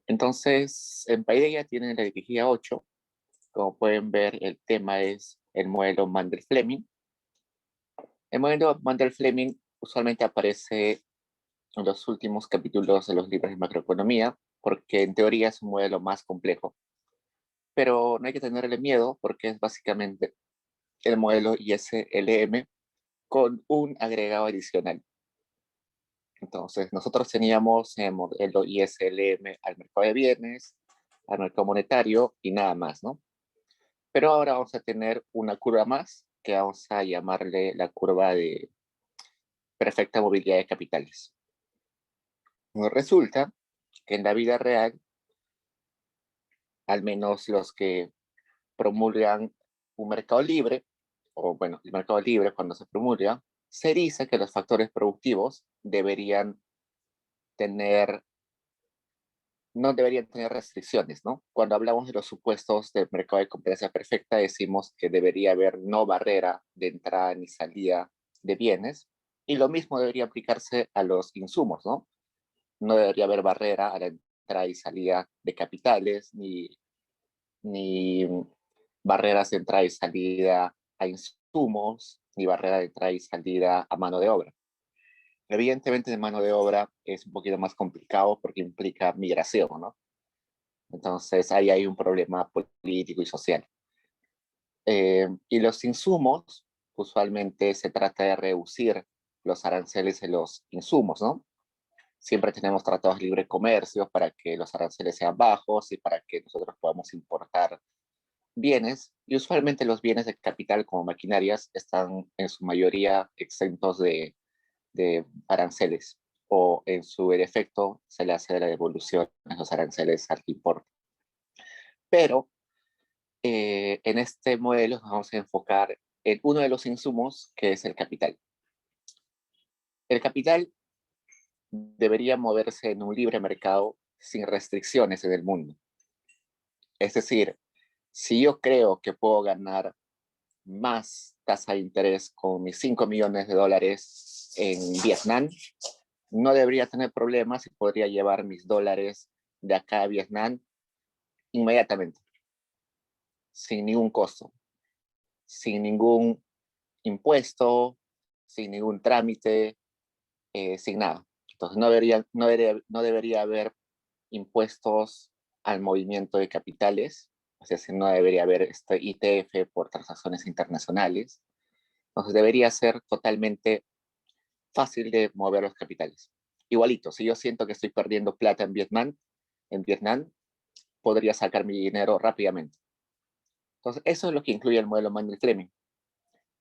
Entonces, en Paideia tienen la energía 8. Como pueden ver, el tema es el modelo Mandel-Fleming. El modelo Mandel-Fleming usualmente aparece en los últimos capítulos de los libros de macroeconomía, porque en teoría es un modelo más complejo. Pero no hay que tenerle miedo, porque es básicamente el modelo ISLM con un agregado adicional. Entonces, nosotros teníamos el modelo ISLM al mercado de bienes, al mercado monetario y nada más, ¿no? Pero ahora vamos a tener una curva más que vamos a llamarle la curva de perfecta movilidad de capitales. Resulta que en la vida real, al menos los que promulgan un mercado libre, o bueno, el mercado libre cuando se promulga, se dice que los factores productivos no deberían tener restricciones, ¿no? Cuando hablamos de los supuestos del mercado de competencia perfecta, decimos que debería haber no barrera de entrada ni salida de bienes, y lo mismo debería aplicarse a los insumos, ¿no? No debería haber barrera a la entrada y salida de capitales, ni barreras de entrada y salida a insumos, ni barrera de entrada y salida a mano de obra. Evidentemente, de mano de obra es un poquito más complicado porque implica migración, ¿no? Entonces, ahí hay un problema político y social. Y los insumos, usualmente se trata de reducir los aranceles de los insumos, ¿no? Siempre tenemos tratados de libre comercio para que los aranceles sean bajos y para que nosotros podamos importar bienes. Y usualmente los bienes de capital como maquinarias están en su mayoría exentos de aranceles, o en su defecto se le hace la devolución a esos aranceles al import. Pero en este modelo nos vamos a enfocar en uno de los insumos, que es el capital. El capital debería moverse en un libre mercado sin restricciones en el mundo. Es decir, si yo creo que puedo ganar más tasa de interés con mis 5 millones de dólares en Vietnam, no debería tener problemas y podría llevar mis dólares de acá a Vietnam inmediatamente, sin ningún costo, sin ningún impuesto, sin ningún trámite, sin nada. Entonces no debería haber impuestos al movimiento de capitales, o sea, no debería haber este ITF por transacciones internacionales. Entonces debería ser totalmente fácil de mover los capitales. Igualito, si yo siento que estoy perdiendo plata en Vietnam podría sacar mi dinero rápidamente. Entonces, eso es lo que incluye el modelo Mandel-Fleming,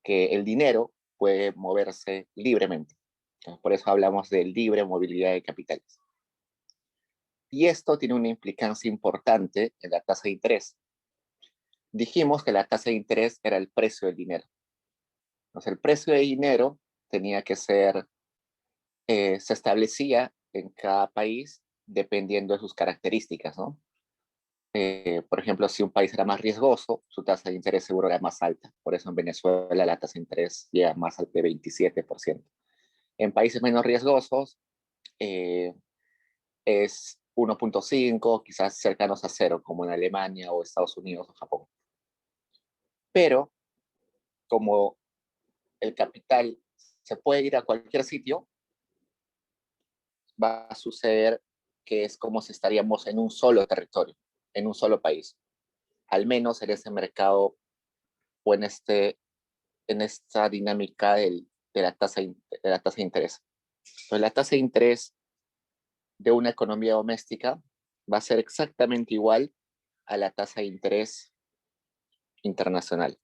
que el dinero puede moverse libremente. Entonces, por eso hablamos de libre movilidad de capitales. Y esto tiene una implicancia importante en la tasa de interés. Dijimos que la tasa de interés era el precio del dinero. Entonces, el precio del dinero tenía que ser, se establecía en cada país dependiendo de sus características, ¿no? Por ejemplo, si un país era más riesgoso, su tasa de interés seguro era más alta. Por eso en Venezuela la tasa de interés llega más al de 27%. En países menos riesgosos eh, es 1.5, quizás cercanos a cero, como en Alemania o Estados Unidos o Japón. Pero como el capital se puede ir a cualquier sitio, va a suceder que es como si estaríamos en un solo territorio, en un solo país, al menos en ese mercado o en esta dinámica de la tasa de interés. Entonces, la tasa de interés de una economía doméstica va a ser exactamente igual a la tasa de interés internacional.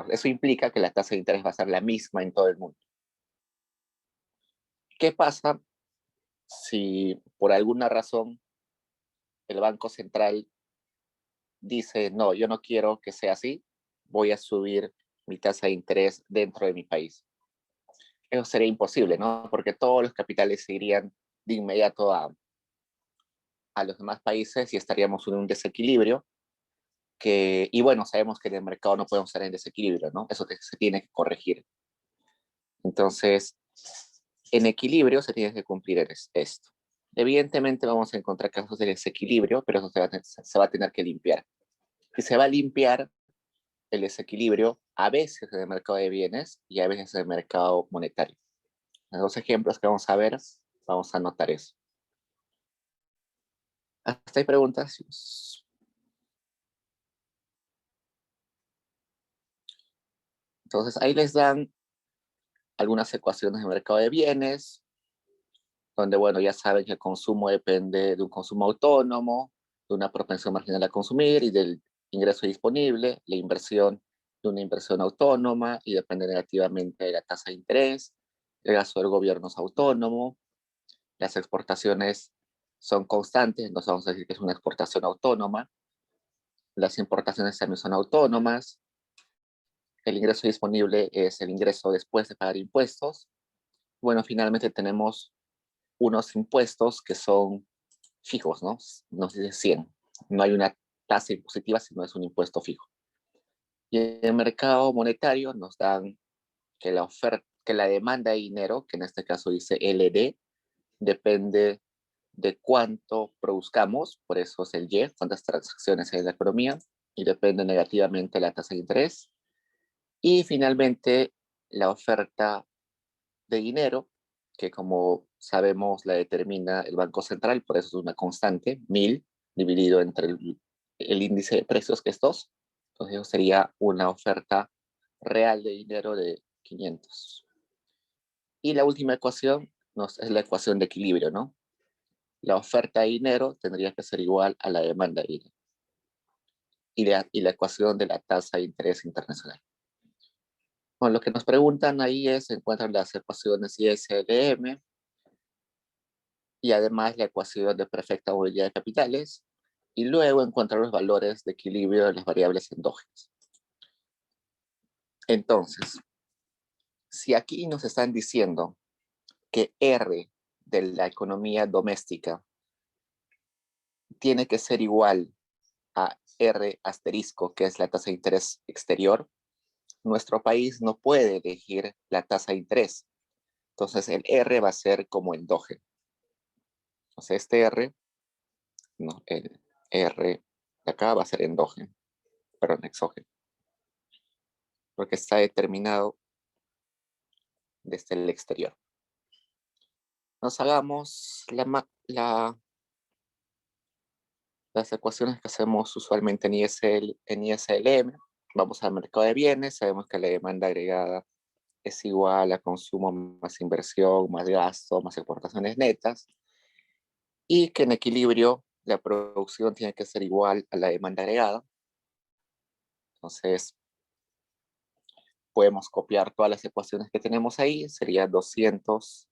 Eso implica que la tasa de interés va a ser la misma en todo el mundo. ¿Qué pasa si por alguna razón el Banco Central dice, no, yo no quiero que sea así, voy a subir mi tasa de interés dentro de mi país? Eso sería imposible, ¿no? Porque todos los capitales se irían de inmediato a los demás países y estaríamos en un desequilibrio y bueno, sabemos que en el mercado no podemos estar en desequilibrio, ¿no? Eso se tiene que corregir. Entonces, en equilibrio se tiene que cumplir esto. Evidentemente vamos a encontrar casos de desequilibrio, pero eso se va a tener que limpiar. Y se va a limpiar el desequilibrio a veces en el mercado de bienes y a veces en el mercado monetario. Los dos ejemplos que vamos a ver, vamos a anotar eso. ¿Hasta hay preguntas? Entonces ahí les dan algunas ecuaciones de mercado de bienes, donde, bueno, ya saben que el consumo depende de un consumo autónomo, de una propensión marginal a consumir y del ingreso disponible, la inversión de una inversión autónoma y depende negativamente de la tasa de interés, el gasto del gobierno es autónomo, las exportaciones son constantes, entonces vamos a decir que es una exportación autónoma, las importaciones también son autónomas, el ingreso disponible es el ingreso después de pagar impuestos. Bueno, finalmente tenemos unos impuestos que son fijos, ¿no? Nos dice 100. No hay una tasa impositiva, sino es un impuesto fijo. Y en el mercado monetario nos dan que la oferta, que la demanda de dinero, que en este caso dice LD, depende de cuánto produzcamos, por eso es el Y, cuántas transacciones hay en la economía, y depende negativamente de la tasa de interés. Y finalmente, la oferta de dinero, que como sabemos la determina el Banco Central, por eso es una constante, 1000 dividido entre el índice de precios que es 2. Entonces eso sería una oferta real de dinero de 500. Y la última ecuación es la ecuación de equilibrio, ¿no? La oferta de dinero tendría que ser igual a la demanda de dinero. Y la ecuación de la tasa de interés internacional. Bueno, lo que nos preguntan ahí es, se encuentran las ecuaciones ISLM, y además la ecuación de perfecta movilidad de capitales, y luego encontrar los valores de equilibrio de las variables endógenas. Entonces, si aquí nos están diciendo que R de la economía doméstica tiene que ser igual a R asterisco, que es la tasa de interés exterior, nuestro país no puede elegir la tasa de interés. Entonces el R va a ser como endógeno. Entonces este R, no, el R de acá va a ser endógeno, perdón, exógeno, porque está determinado desde el exterior. Nos hagamos las ecuaciones que hacemos usualmente en ISLM. Vamos al mercado de bienes, sabemos que la demanda agregada es igual a consumo más inversión, más gasto, más exportaciones netas, y que en equilibrio la producción tiene que ser igual a la demanda agregada. Entonces, podemos copiar todas las ecuaciones que tenemos ahí, sería 200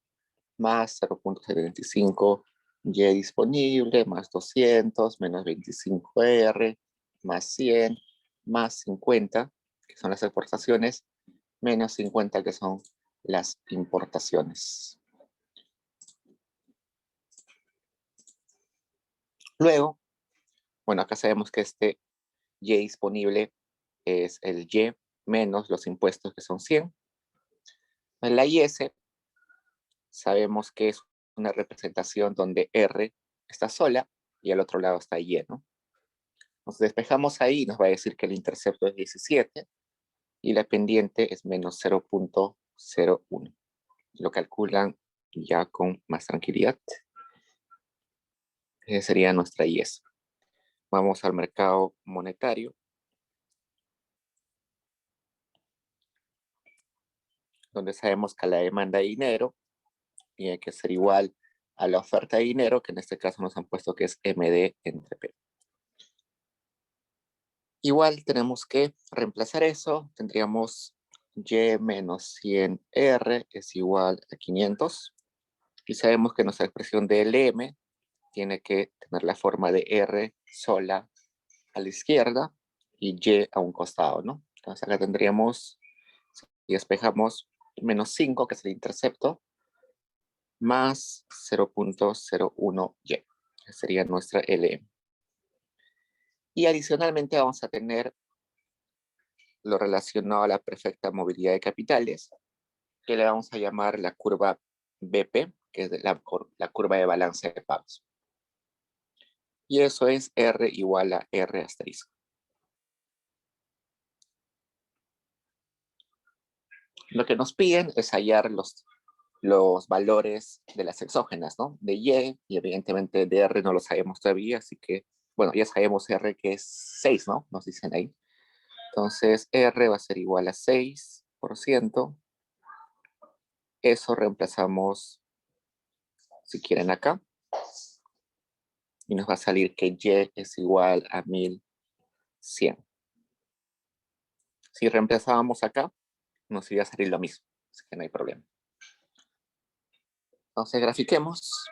más 0.75 Y disponible, más 200, menos 25R, más 100, más 50, que son las exportaciones, menos 50, que son las importaciones. Luego, bueno, acá sabemos que este Y disponible es el Y menos los impuestos, que son 100. La IS sabemos que es una representación donde R está sola y al otro lado está Y, ¿no? Nos despejamos ahí y nos va a decir que el intercepto es 17 y la pendiente es menos 0.01. Lo calculan ya con más tranquilidad. Esa sería nuestra IS. Vamos al mercado monetario, donde sabemos que la demanda de dinero tiene que ser igual a la oferta de dinero, que en este caso nos han puesto que es MD entre P. Igual tenemos que reemplazar eso, tendríamos Y menos 100R es igual a 500, y sabemos que nuestra expresión de LM tiene que tener la forma de R sola a la izquierda y Y a un costado, ¿no? Entonces acá tendríamos, y despejamos, menos 5, que es el intercepto, más 0.01Y, que sería nuestra LM. Y adicionalmente vamos a tener lo relacionado a la perfecta movilidad de capitales, que le vamos a llamar la curva BP, que es la curva de balance de pagos. Y eso es R igual a R asterisco. Lo que nos piden es hallar los valores de las exógenas, ¿no? De Y, y evidentemente de R no lo sabemos todavía, así que, bueno, ya sabemos R que es 6, ¿no? Nos dicen ahí. Entonces, R va a ser igual a 6%. Eso reemplazamos, si quieren, acá. Y nos va a salir que Y es igual a 1100. Si reemplazábamos acá, nos iba a salir lo mismo, así que no hay problema. Entonces, grafiquemos.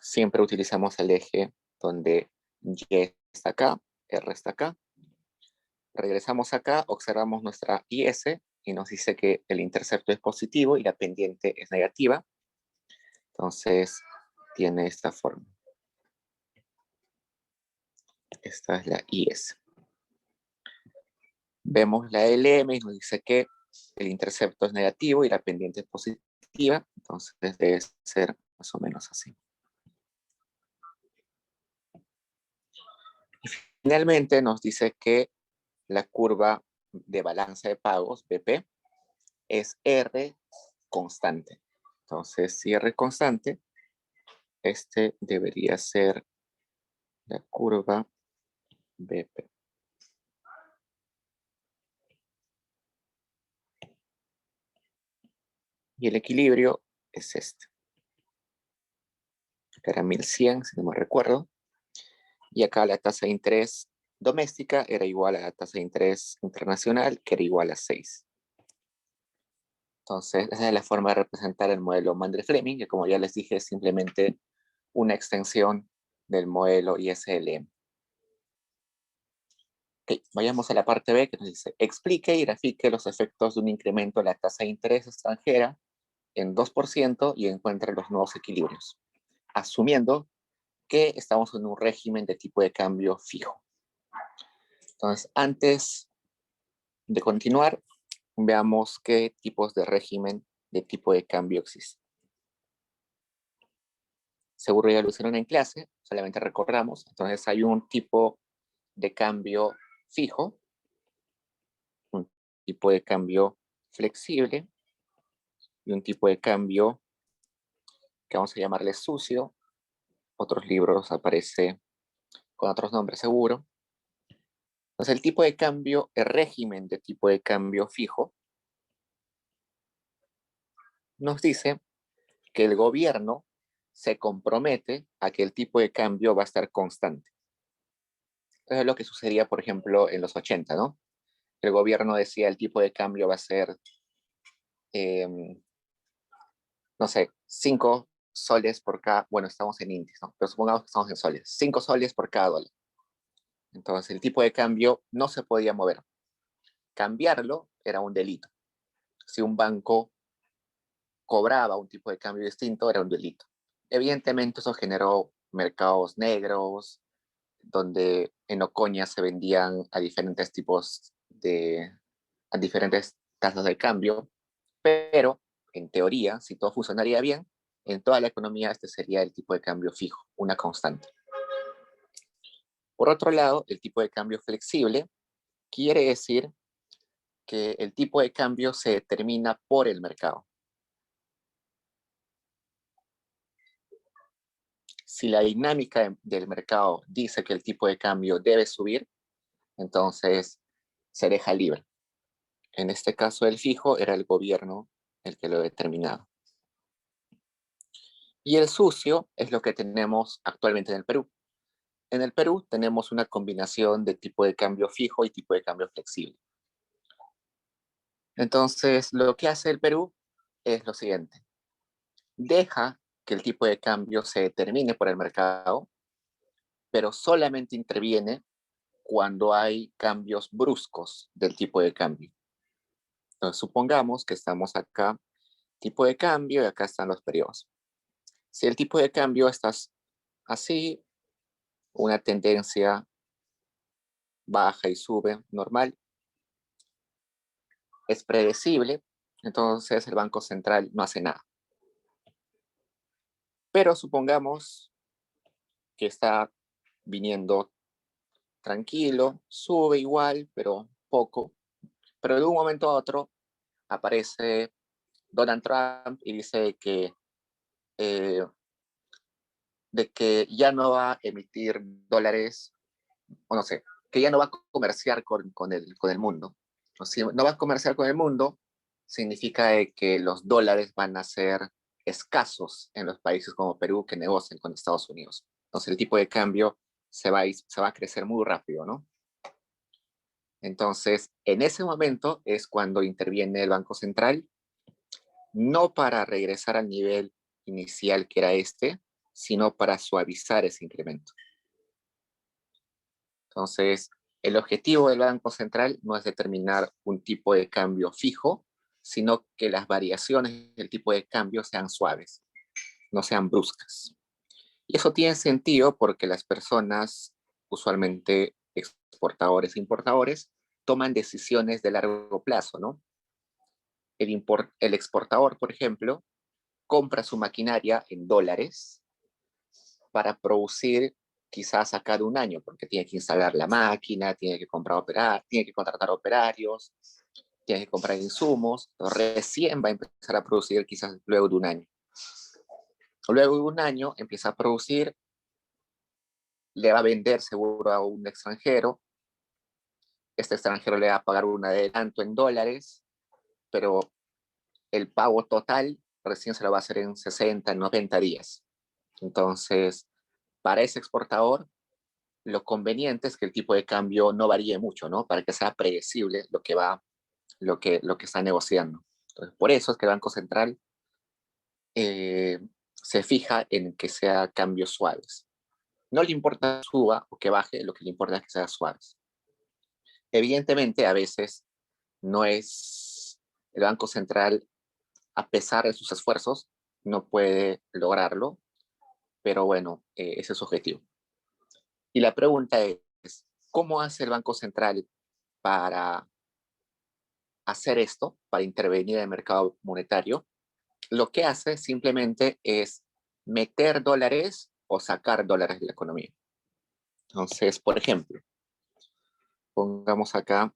Siempre utilizamos el eje donde Y está acá, R está acá. Regresamos acá, observamos nuestra IS y nos dice que el intercepto es positivo y la pendiente es negativa. Entonces, tiene esta forma. Esta es la IS. Vemos la LM y nos dice que el intercepto es negativo y la pendiente es positiva. Entonces, debe ser más o menos así. Y finalmente nos dice que la curva de balance de pagos, BP, es R constante. Entonces, si R constante, este debería ser la curva BP. Y el equilibrio es este. Acá era 1100, si no me recuerdo. Y acá la tasa de interés doméstica era igual a la tasa de interés internacional, que era igual a 6. Entonces, esa es la forma de representar el modelo Mandel-Fleming, que como ya les dije, es simplemente una extensión del modelo ISLM. Ok, vayamos a la parte B que nos dice, explique y grafique los efectos de un incremento de la tasa de interés extranjera en 2% y encuentre los nuevos equilibrios, asumiendo que estamos en un régimen de tipo de cambio fijo. Entonces, antes de continuar, veamos qué tipos de régimen de tipo de cambio existen. Seguro ya lo hicieron en clase, solamente recordamos. Entonces, hay un tipo de cambio fijo, un tipo de cambio flexible y un tipo de cambio que vamos a llamarle sucio. Otros libros aparece con otros nombres seguro. Entonces, el tipo de cambio, el régimen de tipo de cambio fijo, nos dice que el gobierno se compromete a que el tipo de cambio va a estar constante. Eso es lo que sucedía, por ejemplo, en los 80, ¿no? El gobierno decía el tipo de cambio va a ser, no sé, 5 soles por cada, bueno, estamos en índice, ¿no? Pero supongamos que estamos en soles, 5 soles por cada dólar. Entonces, el tipo de cambio no se podía mover. Cambiarlo era un delito. Si un banco cobraba un tipo de cambio distinto, era un delito. Evidentemente, eso generó mercados negros, donde en Ocoña se vendían a diferentes tipos a diferentes tasas de cambio, pero en teoría, si todo funcionaría bien, en toda la economía este sería el tipo de cambio fijo, una constante. Por otro lado, el tipo de cambio flexible quiere decir que el tipo de cambio se determina por el mercado. Si la dinámica del mercado dice que el tipo de cambio debe subir, entonces se deja libre. En este caso, el fijo era el gobierno el que lo determinaba. Y el sucio es lo que tenemos actualmente en el Perú. En el Perú tenemos una combinación de tipo de cambio fijo y tipo de cambio flexible. Entonces, lo que hace el Perú es lo siguiente. Deja que el tipo de cambio se determine por el mercado, pero solamente interviene cuando hay cambios bruscos del tipo de cambio. Entonces, supongamos que estamos acá, tipo de cambio, y acá están los periodos. Si el tipo de cambio está así, una tendencia baja y sube normal, es predecible, entonces el Banco Central no hace nada. Pero supongamos que está viniendo tranquilo, sube igual, pero poco, pero de un momento a otro aparece Donald Trump y dice eh, de que ya no va a emitir dólares, o no sé, que ya no va a comerciar con el mundo. O si no va a comerciar con el mundo, significa que los dólares van a ser escasos en los países como Perú que negocian con Estados Unidos. Entonces el tipo de cambio se va a crecer muy rápido, ¿no? Entonces, en ese momento es cuando interviene el Banco Central, no para regresar al nivel inicial que era este, sino para suavizar ese incremento. Entonces, el objetivo del Banco Central no es determinar un tipo de cambio fijo, sino que las variaciones del tipo de cambio sean suaves, no sean bruscas. Y eso tiene sentido porque las personas, usualmente exportadores e importadores, toman decisiones de largo plazo, ¿no? El exportador, por ejemplo, compra su maquinaria en dólares para producir quizás a cada un año, porque tiene que instalar la máquina, tiene que contratar operarios, tiene que comprar insumos, recién va a empezar a producir quizás luego de un año. Luego de un año empieza a producir, le va a vender seguro a un extranjero, este extranjero le va a pagar un adelanto en dólares, pero el pago total recién se lo va a hacer en 60, 90 días. Entonces, para ese exportador, lo conveniente es que el tipo de cambio no varíe mucho, ¿no? Para que sea predecible lo que está negociando. Entonces, por eso es que el Banco Central se fija en que sea cambios suaves. No le importa que suba o que baje, lo que le importa es que sea suaves. Evidentemente, a veces no es el Banco Central, a pesar de sus esfuerzos, no puede lograrlo, pero bueno, ese es su objetivo. Y la pregunta es, ¿cómo hace el Banco Central para hacer esto, para intervenir en el mercado monetario? Lo que hace simplemente es meter dólares o sacar dólares de la economía. Entonces, por ejemplo, pongamos acá,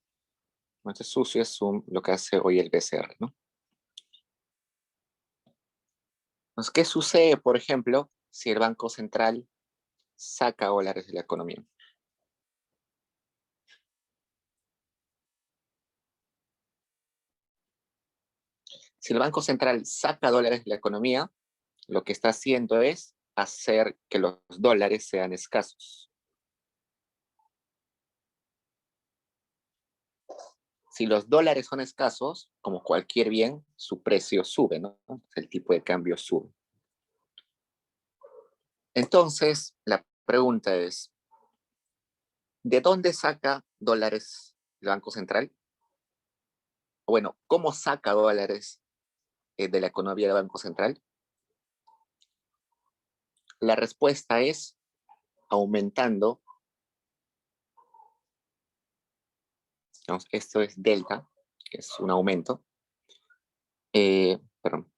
este sucio es lo que hace hoy el BCR, ¿no? Entonces, ¿qué sucede, por ejemplo, si el Banco Central saca dólares de la economía? Si el Banco Central saca dólares de la economía, lo que está haciendo es hacer que los dólares sean escasos. Si los dólares son escasos, como cualquier bien, su precio sube, ¿no? El tipo de cambio sube. Entonces, la pregunta es, ¿de dónde saca dólares el Banco Central? Bueno, ¿cómo saca dólares de la economía del Banco Central? La respuesta es aumentando, digamos, esto es delta, que es un aumento, perdón,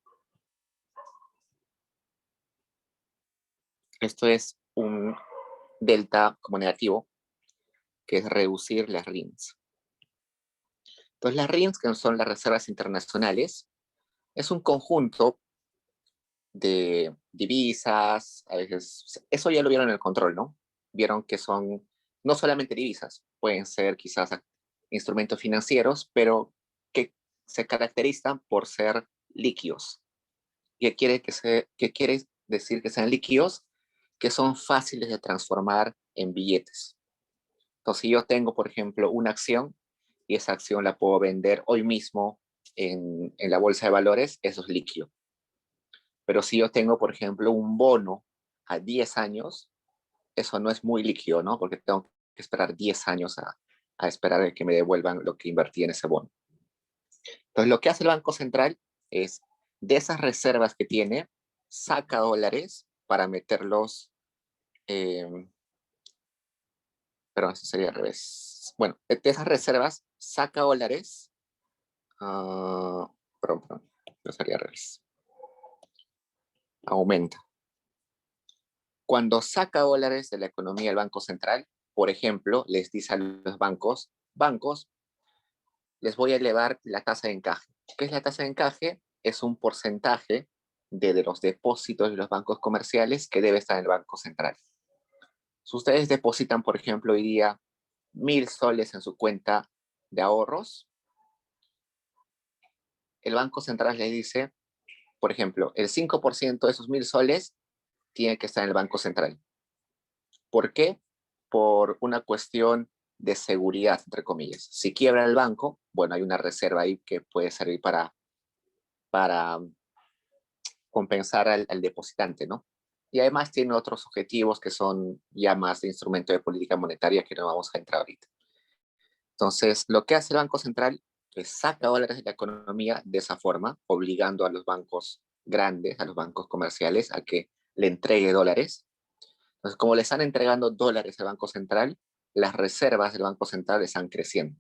esto es un delta como negativo, que es reducir las RINs. Entonces, las RINs, que son las reservas internacionales, es un conjunto de divisas, a veces, eso ya lo vieron en el control, ¿no? Vieron que son no solamente divisas, pueden ser quizás instrumentos financieros, pero que se caracterizan por ser líquidos. ¿Qué quiere decir que sean líquidos? Que son fáciles de transformar en billetes. Entonces, si yo tengo, por ejemplo, una acción y esa acción la puedo vender hoy mismo en la bolsa de valores, eso es líquido. Pero si yo tengo, por ejemplo, un bono a 10 años, eso no es muy líquido, ¿no? Porque tengo que esperar 10 años a esperar a que me devuelvan lo que invertí en ese bono. Entonces, lo que hace el Banco Central es, de esas reservas que tiene, saca dólares para meterlos, eh, perdón, eso sería al revés. Bueno, de esas reservas saca dólares Perdón, yo salí al revés. Aumenta. Cuando saca dólares de la economía el Banco Central, por ejemplo, les dice a los bancos, les voy a elevar la tasa de encaje. ¿Qué es la tasa de encaje? Es un porcentaje de los depósitos de los bancos comerciales que debe estar en el Banco Central. Si ustedes depositan, por ejemplo, hoy día 1.000 soles en su cuenta de ahorros, el Banco Central les dice, por ejemplo, el 5% de esos 1.000 soles tiene que estar en el Banco Central. ¿Por qué? Por una cuestión de seguridad, entre comillas. Si quiebra el banco, bueno, hay una reserva ahí que puede servir para compensar al depositante, ¿no? Y además tiene otros objetivos que son ya más de instrumento de política monetaria que no vamos a entrar ahorita. Entonces, lo que hace el Banco Central es saca dólares de la economía de esa forma, obligando a los bancos grandes, a los bancos comerciales, a que le entregue dólares. Entonces, como le están entregando dólares al Banco Central, las reservas del Banco Central están creciendo.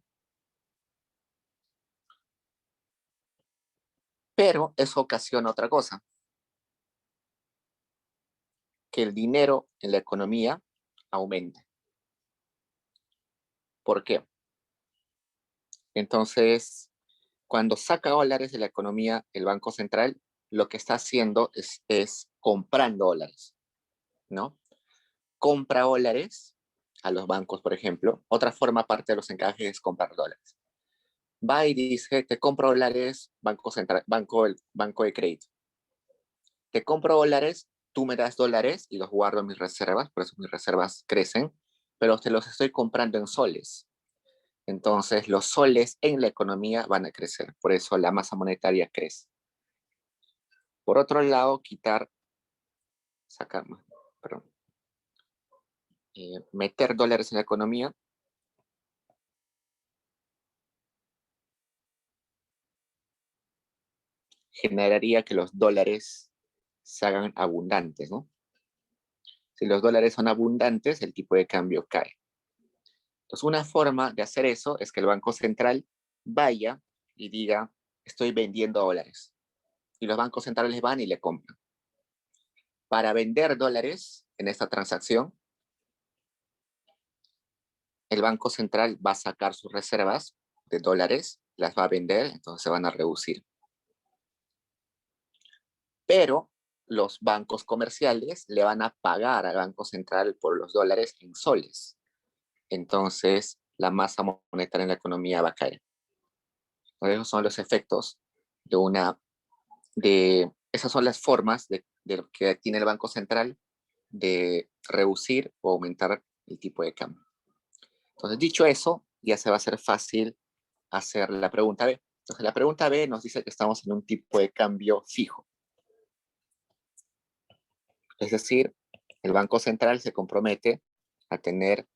Pero eso ocasiona otra cosa, que el dinero en la economía aumente. ¿Por qué? Entonces, cuando saca dólares de la economía, el Banco Central lo que está haciendo es comprando dólares, ¿no? Compra dólares a los bancos, por ejemplo. Otra forma, aparte de los encajes, es comprar dólares. Va y dice, te compro dólares, Banco Central, banco de crédito. Te compro dólares, tú me das dólares y los guardo en mis reservas, por eso mis reservas crecen, pero te los estoy comprando en soles. Entonces, los soles en la economía van a crecer, por eso la masa monetaria crece. Por otro lado, sacar, perdón, meter dólares en la economía generaría que los dólares se hagan abundantes, ¿no? Si los dólares son abundantes, el tipo de cambio cae. Entonces, una forma de hacer eso es que el Banco Central vaya y diga, estoy vendiendo dólares. Y los bancos centrales van y le compran. Para vender dólares en esta transacción, el Banco Central va a sacar sus reservas de dólares, las va a vender, entonces se van a reducir. Pero los bancos comerciales le van a pagar al Banco Central por los dólares en soles. Entonces, la masa monetaria en la economía va a caer. Entonces, esos son los efectos esas son las formas de que tiene el Banco Central de reducir o aumentar el tipo de cambio. Entonces, dicho eso, ya se va a hacer fácil hacer la pregunta B. Entonces, la pregunta B nos dice que estamos en un tipo de cambio fijo. Es decir, el Banco Central se compromete a tener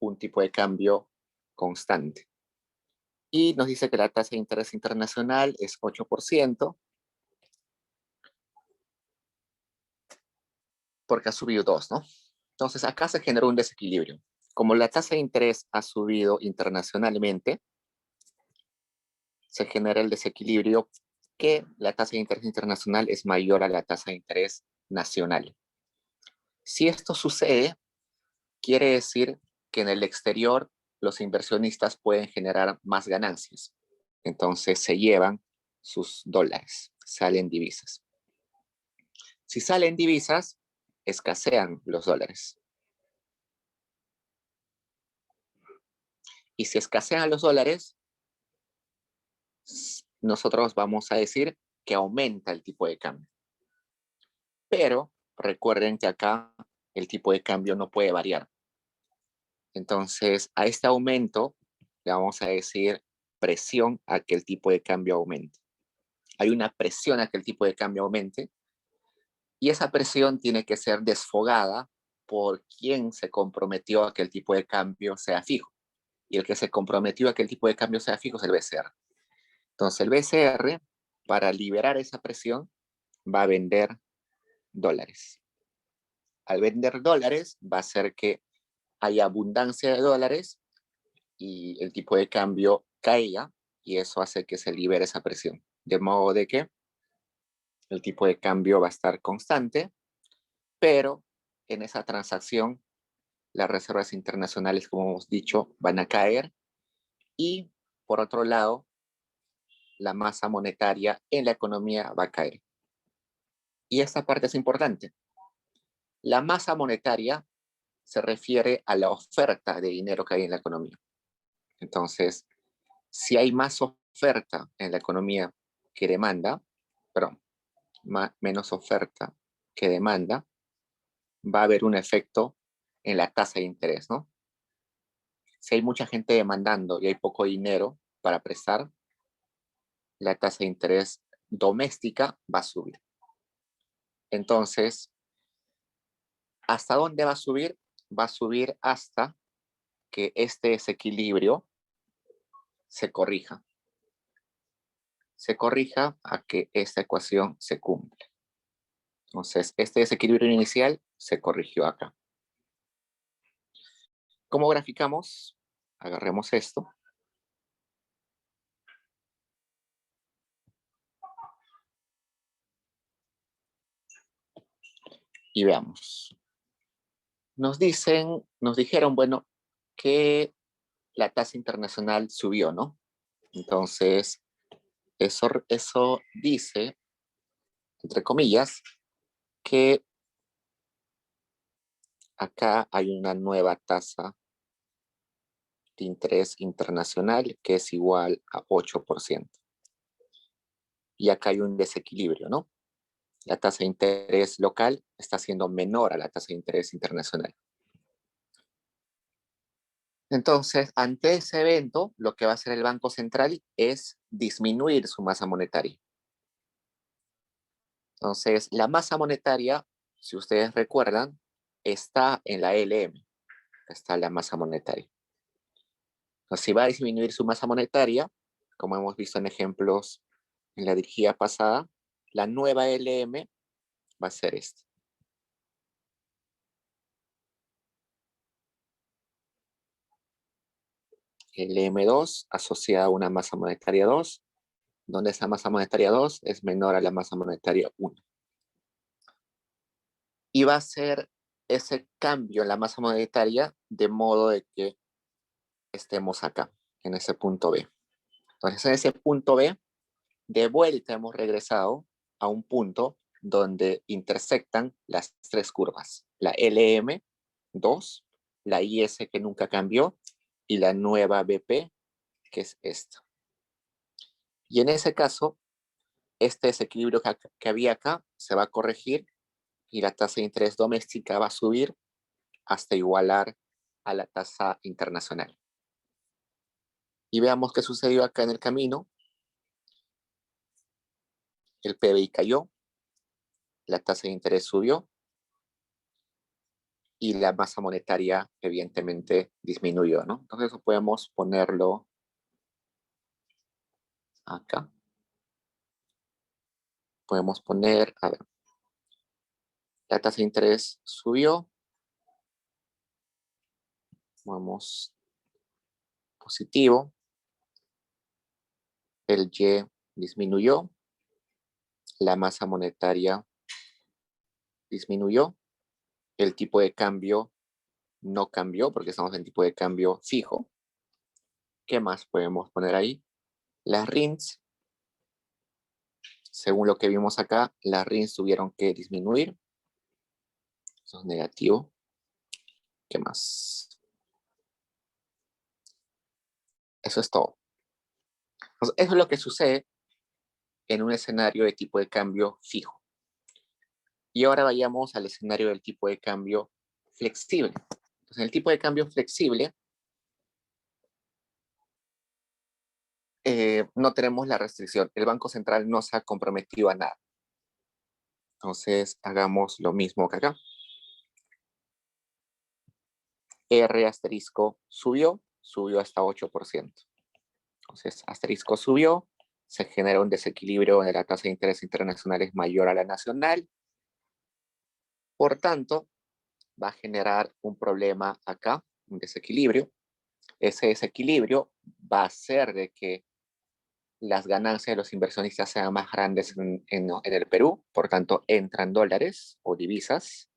un tipo de cambio constante. Y nos dice que la tasa de interés internacional es 8%, porque ha subido 2, ¿no? Entonces, acá se generó un desequilibrio. Como la tasa de interés ha subido internacionalmente, se genera el desequilibrio que la tasa de interés internacional es mayor a la tasa de interés nacional. Si esto sucede, quiere decir que en el exterior los inversionistas pueden generar más ganancias. Entonces se llevan sus dólares, salen divisas. Si salen divisas, escasean los dólares. Y si escasean los dólares, nosotros vamos a decir que aumenta el tipo de cambio. Pero recuerden que acá el tipo de cambio no puede variar. Entonces, a este aumento le vamos a decir presión a que el tipo de cambio aumente. Hay una presión a que el tipo de cambio aumente y esa presión tiene que ser desfogada por quien se comprometió a que el tipo de cambio sea fijo. Y el que se comprometió a que el tipo de cambio sea fijo es el BCR. Entonces, el BCR, para liberar esa presión, va a vender dólares. Al vender dólares, va a hacer que haya abundancia de dólares y el tipo de cambio caiga y eso hace que se libere esa presión. De modo de que el tipo de cambio va a estar constante, pero en esa transacción las reservas internacionales, como hemos dicho, van a caer y, por otro lado, la masa monetaria en la economía va a caer. Y esta parte es importante. La masa monetaria se refiere a la oferta de dinero que hay en la economía. Entonces, si hay más oferta en la economía que demanda, perdón, menos oferta que demanda, va a haber un efecto en la tasa de interés, ¿no? Si hay mucha gente demandando y hay poco dinero para prestar, la tasa de interés doméstica va a subir. Entonces, ¿hasta dónde va a subir? Va a subir hasta que este desequilibrio se corrija. Se corrija a que esta ecuación se cumpla. Entonces, este desequilibrio inicial se corrigió acá. ¿Cómo graficamos? Agarremos esto. Y veamos. Nos dijeron, bueno, que la tasa internacional subió, ¿no? Entonces, eso dice, entre comillas, que acá hay una nueva tasa de interés internacional que es igual a 8%. Y acá hay un desequilibrio, ¿no? La tasa de interés local está siendo menor a la tasa de interés internacional. Entonces, ante ese evento, lo que va a hacer el Banco Central es disminuir su masa monetaria. Entonces, la masa monetaria, si ustedes recuerdan, está en la LM, está la masa monetaria. Entonces, si va a disminuir su masa monetaria, como hemos visto en ejemplos en la dirigida pasada, la nueva LM va a ser esta. LM2 asociada a una masa monetaria 2, donde esa masa monetaria 2 es menor a la masa monetaria 1. Y va a ser ese cambio en la masa monetaria de modo de que estemos acá, en ese punto B. Entonces, en ese punto B, de vuelta hemos regresado a un punto donde intersectan las tres curvas, la LM2, la IS que nunca cambió y la nueva BP, que es esta. Y en ese caso, este desequilibrio que había acá se va a corregir y la tasa de interés doméstica va a subir hasta igualar a la tasa internacional. Y veamos qué sucedió acá en el camino. El PBI cayó, la tasa de interés subió y la masa monetaria evidentemente disminuyó, ¿no? Entonces eso podemos ponerlo acá. Podemos poner, a ver, la tasa de interés subió. Vamos positivo. El Y disminuyó. La masa monetaria disminuyó. El tipo de cambio no cambió porque estamos en tipo de cambio fijo. ¿Qué más podemos poner ahí? Las RINs, según lo que vimos acá, las RINs tuvieron que disminuir. Eso es negativo. ¿Qué más? Eso es todo. Entonces, eso es lo que sucede en un escenario de tipo de cambio fijo. Y ahora vayamos al escenario del tipo de cambio flexible. Entonces, en el tipo de cambio flexible, no tenemos la restricción. El Banco Central no se ha comprometido a nada. Entonces, hagamos lo mismo que acá. R asterisco subió hasta 8%. Entonces, asterisco subió, se genera un desequilibrio donde la tasa de interés internacional es mayor a la nacional. Por tanto, va a generar un problema acá, un desequilibrio. Ese desequilibrio va a hacer de que las ganancias de los inversionistas sean más grandes en el Perú, por tanto entran dólares o divisas.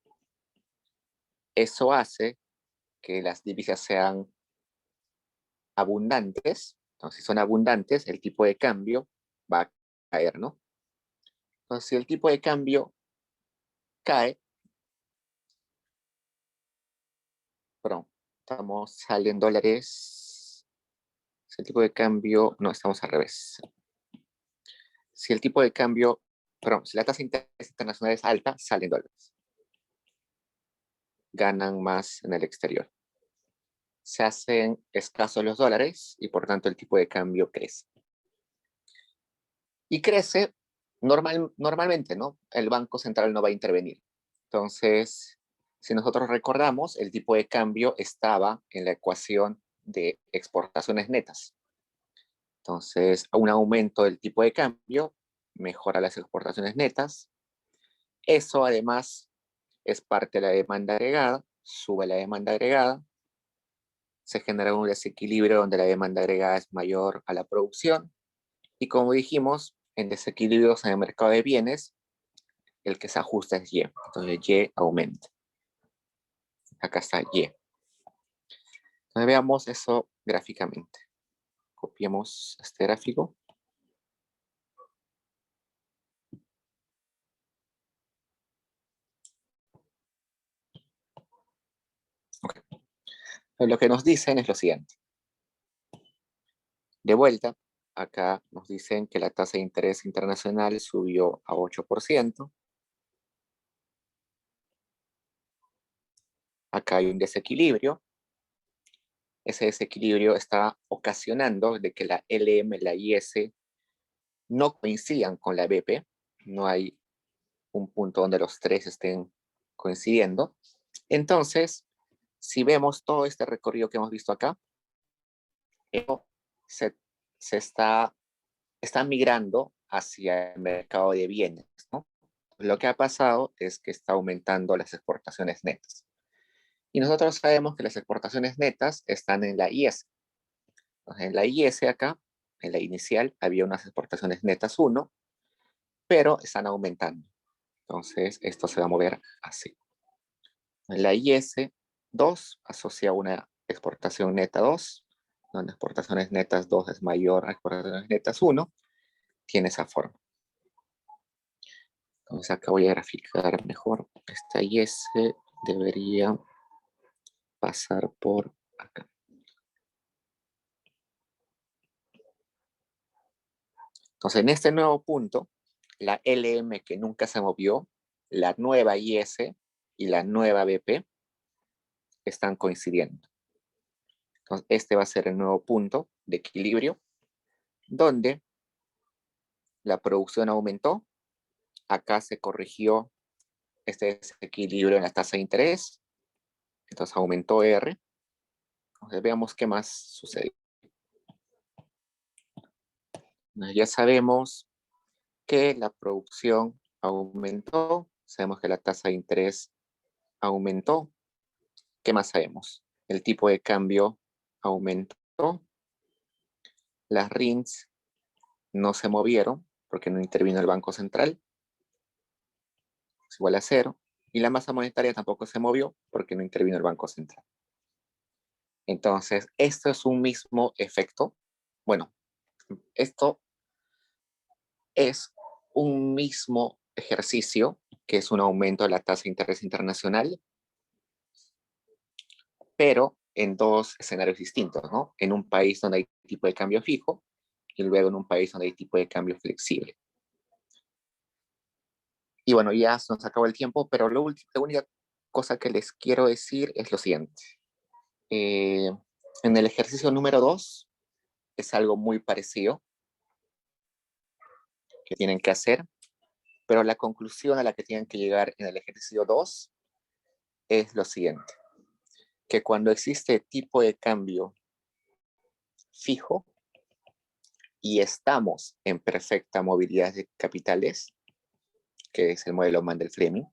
Eso hace que las divisas sean abundantes. Entonces, si son abundantes, el tipo de cambio va a caer, ¿no? Entonces, si el tipo de cambio cae, perdón, estamos saliendo dólares, si el tipo de cambio, no, estamos al revés. Si el tipo de cambio, perdón, si la tasa de interés internacional es alta, salen dólares. Ganan más en el exterior. Se hacen escasos los dólares y por tanto el tipo de cambio crece. Y crece normalmente, ¿no? El Banco Central no va a intervenir. Entonces, si nosotros recordamos, el tipo de cambio estaba en la ecuación de exportaciones netas. Entonces, un aumento del tipo de cambio mejora las exportaciones netas. Eso además es parte de la demanda agregada, sube la demanda agregada, se genera un desequilibrio donde la demanda agregada es mayor a la producción y como dijimos, en desequilibrios en el mercado de bienes, el que se ajusta es Y. Entonces Y aumenta. Acá está Y. Entonces veamos eso gráficamente. Copiemos este gráfico. Okay. Lo que nos dicen es lo siguiente. De vuelta, acá nos dicen que la tasa de interés internacional subió a 8%. Acá hay un desequilibrio. Ese desequilibrio está ocasionando de que la LM, la IS, no coincidan con la BP. No hay un punto donde los tres estén coincidiendo. Entonces, si vemos todo este recorrido que hemos visto acá, se, se está migrando hacia el mercado de bienes, ¿no? Lo que ha pasado es que está aumentando las exportaciones netas. Y nosotros sabemos que las exportaciones netas están en la IS. Entonces, en la IS acá, en la inicial, había unas exportaciones netas 1, pero están aumentando. Entonces, esto se va a mover así. La IS 2 asocia una exportación neta 2, donde exportaciones netas 2 es mayor a exportaciones netas 1, tiene esa forma. Entonces acá voy a graficar mejor. Esta IS debería pasar por acá. Entonces en este nuevo punto, la LM que nunca se movió, la nueva IS y la nueva BP están coincidiendo. Entonces este va a ser el nuevo punto de equilibrio donde la producción aumentó, acá se corrigió este desequilibrio en la tasa de interés, entonces aumentó R. Entonces veamos qué más sucedió. Ya sabemos que la producción aumentó, sabemos que la tasa de interés aumentó. ¿Qué más sabemos? El tipo de cambio aumentó, las RINs no se movieron porque no intervino el Banco Central, es igual a 0, y la masa monetaria tampoco se movió porque no intervino el Banco Central. Entonces, esto es un mismo efecto. Bueno, esto es un mismo ejercicio, que es un aumento de la tasa de interés internacional, pero en dos escenarios distintos, ¿no? En un país donde hay tipo de cambio fijo y luego en un país donde hay tipo de cambio flexible. Y bueno, ya se nos acabó el tiempo, pero la única cosa que les quiero decir es lo siguiente. Eh, en el ejercicio número 2 es algo muy parecido que tienen que hacer, pero la conclusión a la que tienen que llegar en el ejercicio 2 es lo siguiente, que cuando existe tipo de cambio fijo y estamos en perfecta movilidad de capitales, que es el modelo Mandel-Fleming,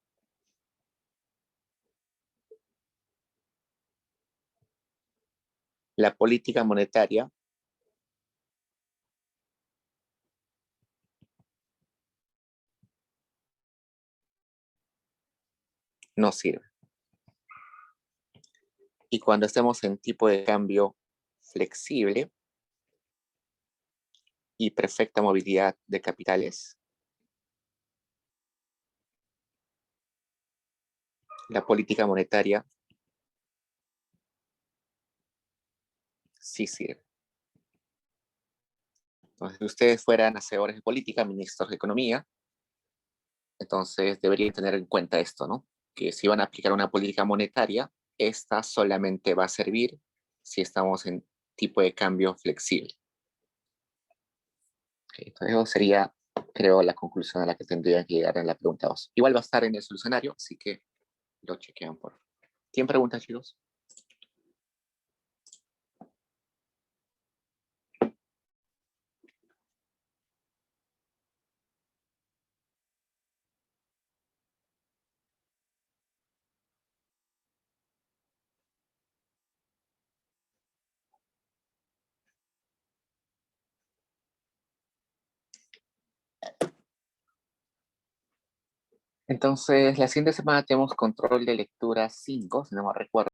la política monetaria no sirve. Y cuando estemos en tipo de cambio flexible y perfecta movilidad de capitales, la política monetaria sí sirve. Entonces, si ustedes fueran hacedores de política, ministros de economía, entonces deberían tener en cuenta esto, ¿no? Que si van a aplicar una política monetaria, esta solamente va a servir si estamos en tipo de cambio flexible. Okay, entonces eso sería, creo, la conclusión a la que tendrían que llegar en la pregunta 2. Igual va a estar en el solucionario, así que lo chequean por favor. ¿Tienen preguntas, chicos? Entonces, la siguiente semana tenemos control de lectura 5, si no me recuerdo.